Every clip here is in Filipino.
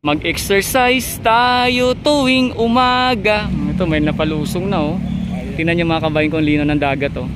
Mag-exercise tayo tuwing umaga. Ito may napalusong na oh. Tingnan niyo mga kabayan kung lino ng dagat oh.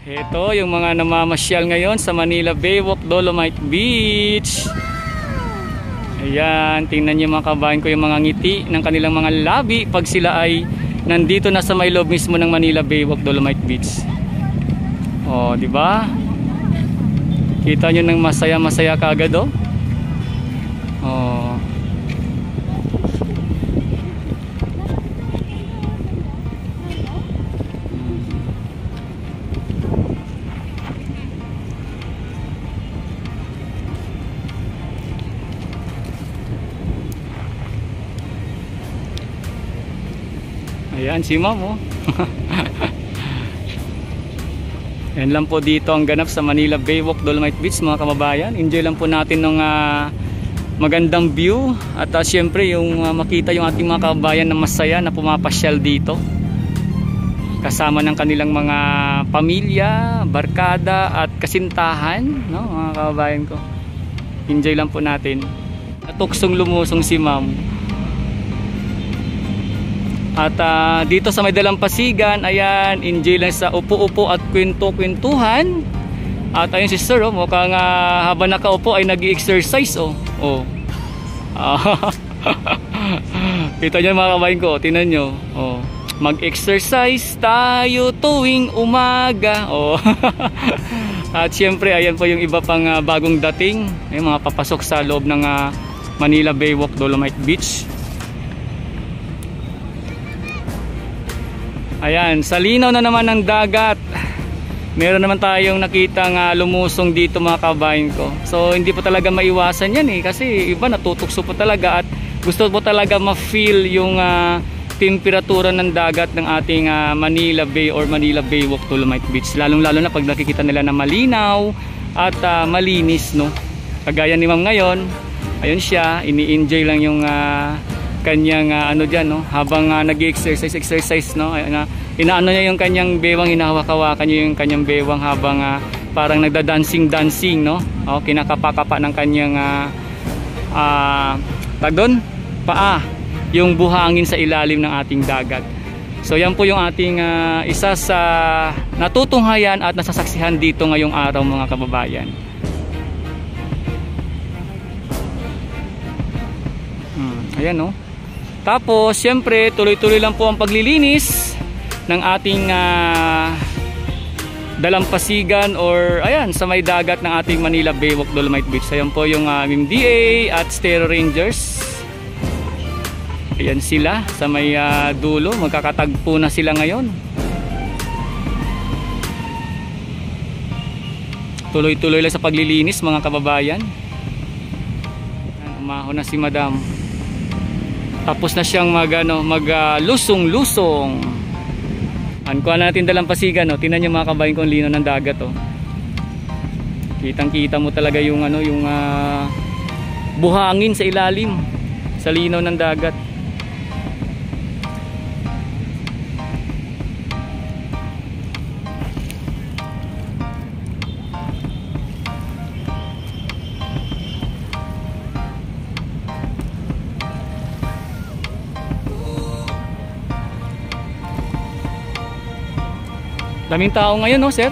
Ito yung mga namamasyal ngayon sa Manila Baywalk, Dolomite Beach. Ayan, tingnan niyo mga kabayan ko yung mga ngiti ng kanilang mga labi pag sila ay nandito na sa may loob mismo ng Manila Baywalk, Dolomite Beach. Oh, di ba? Kita niyo ng masaya-masaya kaagad oh. Oh. Ayan si ma'am oh. Yan lang po dito ang ganap sa Manila Baywalk, Dolomite Beach mga kababayan. Enjoy lang po natin ng magandang view. At syempre yung makita yung ating mga kababayan na masaya na pumapasyal dito kasama ng kanilang mga pamilya, barkada at kasintahan no, mga kababayan ko. Enjoy lang po natin. Natuksong lumusong si ma'am. At dito sa may Dalampasigan, ayan, enjoy lang sa upo-upo at kwento-kwentuhan. At ayun si sir, oh, mukhang habang nakaupo ay nag-exercise oh. Oh. Kita nyo mga kabayan ko, tingnan nyo. Oh. Mag-exercise tayo tuwing umaga. Oh. At syempre, ayan po yung iba pang bagong dating. Ayun, mga papasok sa loob ng Manila Baywalk, Dolomite Beach. Ayan, sa linaw na naman ng dagat, meron naman tayong nakitang lumusong dito mga kabayan ko. So hindi po talaga maiwasan yan kasi iba natutukso po talaga at gusto po talaga ma-feel yung temperatura ng dagat ng ating Manila Bay or Manila Baywalk, Dolomite Beach. Lalong lalo na pag nakikita nila na malinaw at malinis no. Kagaya ni ma'am ngayon, ayun siya, ini-enjoy lang yung kanyang ano diyan no, habang nag-exercise no, inaano niya yung kanyang bewang, hinahawak-hawakan niya yung kanyang bewang habang parang nagda-dancing no. Oh, kinakapa-kapa ng kanyang tagdon paa yung buhangin sa ilalim ng ating dagat. So yan po yung ating isa sa natutunghayan at nasasaksihan dito ngayong araw mga kababayan. Ayan no. Tapos, siyempre, tuloy-tuloy lang po ang paglilinis ng ating Dalampasigan or ayan, sa may dagat ng ating Manila Baywalk, Dolomite Beach. Ayan po yung MMDA at Stero Rangers. Ayan sila sa may dulo. Magkakatagpo na sila ngayon. Tuloy-tuloy lang sa paglilinis mga kababayan. Umahon na si madam. Tapos na siyang lusong-lusong. Kuha natin Dalampasigan no. Tingnan niyo mga kabayan kung lino ng dagat oh. Kitang-kita mo talaga yung yung buhangin sa ilalim sa lino ng dagat. Daming tao ngayon no, sir?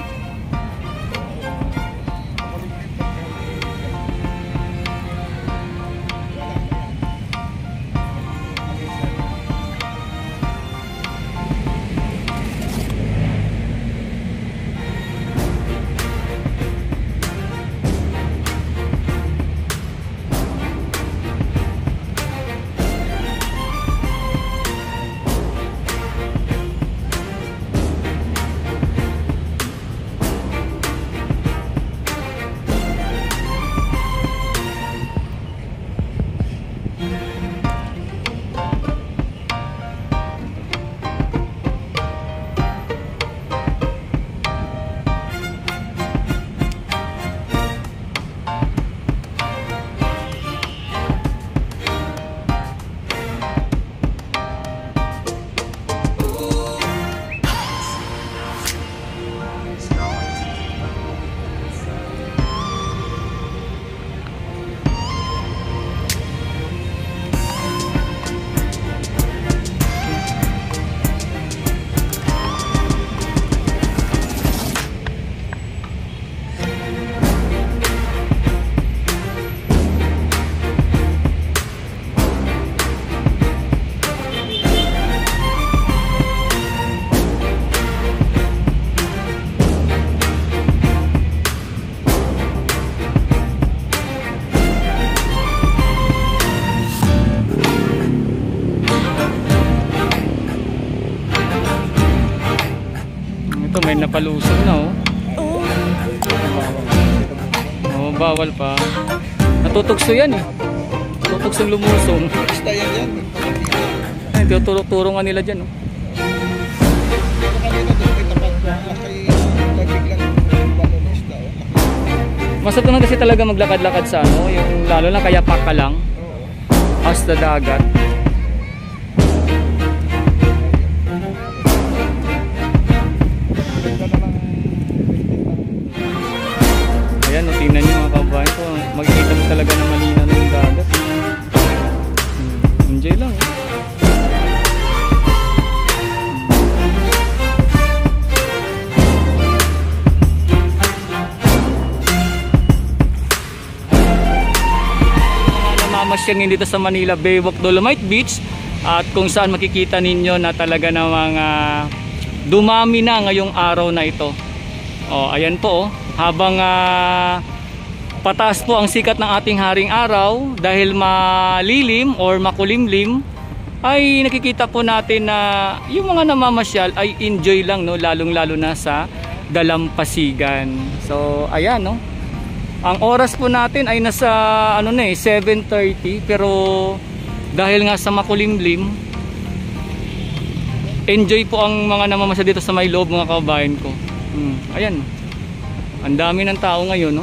palusog na oh. Oh, bawal pa. Natutugso yan eh. Tutugsong lumusong. Basta yan. Ay, tuturo nga nila dyan oh. Kanina doon may tapat na kay nabiglang balonista. Masarap naman kasi talaga maglakad-lakad sa ano, yung lalo lang kaya ka lang. Hasta dagat. Ayan, tingnan nyo mga kabayan ko. Magkikita mo talaga ng malinaw ng dagat. Enjoy lang. Namamasyangin dito sa Manila Baywalk Dolomite Beach at kung saan makikita ninyo na talaga namang dumami na ngayong araw na ito. Oh, ayan po oh. Habang pataas po ang sikat ng ating haring araw dahil malilim or makulimlim, ay nakikita po natin na yung mga namamasyal ay enjoy lang no, lalong-lalo na sa dalampasigan. So ayan no. Ang oras po natin ay nasa ano na 7:30 pero dahil nga sa makulimlim, enjoy po ang mga namamasyal dito sa may loob mga kabayan ko. Ayan. Ang dami ng tao ngayon, no?